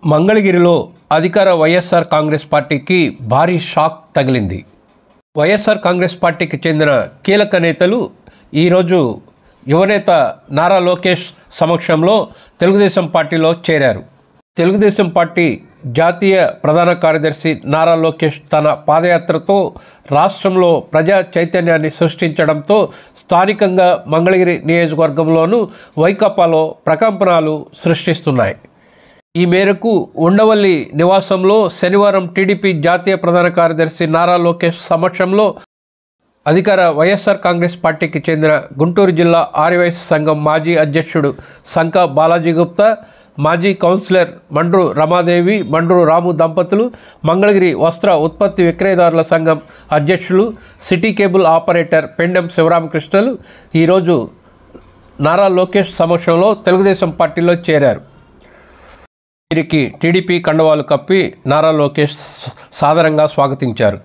మంగళగిరిలో అధికార వైఎస్ఆర్ కాంగ్రెస్ పార్టీకి భారీ షాక్ తగిలింది. వైఎస్ఆర్ కాంగ్రెస్ పార్టీకి చెందిన కీలక నేతలు ఈరోజు యువనేత నారా లోకేష్ సమక్షంలో తెలుగుదేశం పార్టీలో చేరారు. తెలుగుదేశం పార్టీ జాతీయ ప్రధాన కార్యదర్శి నారా లోకేష్ తన పాదయాత్రతో రాష్ట్రంలో ప్రజా చైతన్యాన్ని సృష్టించడంతో స్థానికంగా మంగళగిరి నియోజకవర్గంలోనూ వైకాపాలో ప్రకంపనలు సృష్టిస్తున్నాయి. ఈ మేరకు ఉండవల్లి నివాసంలో శనివారం టీడీపీ జాతీయ ప్రధాన కార్యదర్శి నారా లోకేష్ సమక్షంలో అధికార వైఎస్ఆర్ కాంగ్రెస్ పార్టీకి చెందిన గుంటూరు జిల్లా ఆర్యవైశ్య సంఘం మాజీ అధ్యక్షుడు సంక బాలాజీ గుప్తా, మాజీ కౌన్సిలర్ మండ్రు రమాదేవి, మండ్రు రాము దంపతులు, మంగళగిరి వస్త్ర ఉత్పత్తి విక్రయదారుల సంఘం అధ్యక్షులు, సిటీ కేబుల్ ఆపరేటర్ పెండెం శివరామకృష్ణలు ఈరోజు నారా లోకేష్ సమక్షంలో తెలుగుదేశం పార్టీలో చేరారు. వీరికి టీడీపీ కండువాలు కప్పి నారా లోకేష్ సాదరంగా స్వాగతించారు.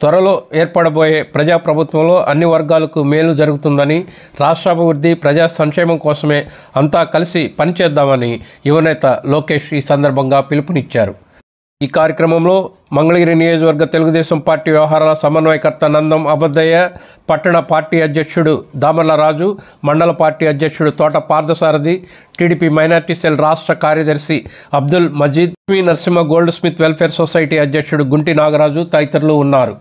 త్వరలో ఏర్పడబోయే ప్రజాప్రభుత్వంలో అన్ని వర్గాలకు మేలు జరుగుతుందని, రాష్ట్రాభివృద్ధి, ప్రజా సంక్షేమం కోసమే అంతా కలిసి పనిచేద్దామని యువనేత లోకేష్ ఈ సందర్భంగా పిలుపునిచ్చారు. ఈ కార్యక్రమంలో మంగళగిరి నియోజకవర్గ తెలుగుదేశం పార్టీ వ్యవహారాల సమన్వయకర్త నందం అబద్దయ్య, పట్టణ పార్టీ అధ్యక్షుడు దామర్ల రాజు, మండల పార్టీ అధ్యక్షుడు తోట పార్థసారథి, టీడీపీ మైనార్టీ సెల్ రాష్ట్ర కార్యదర్శి Abdul Majeed, Narasimha goldsmith welfare society అధ్యక్షుడు గుంటి నాగరాజు తదితరులు ఉన్నారు.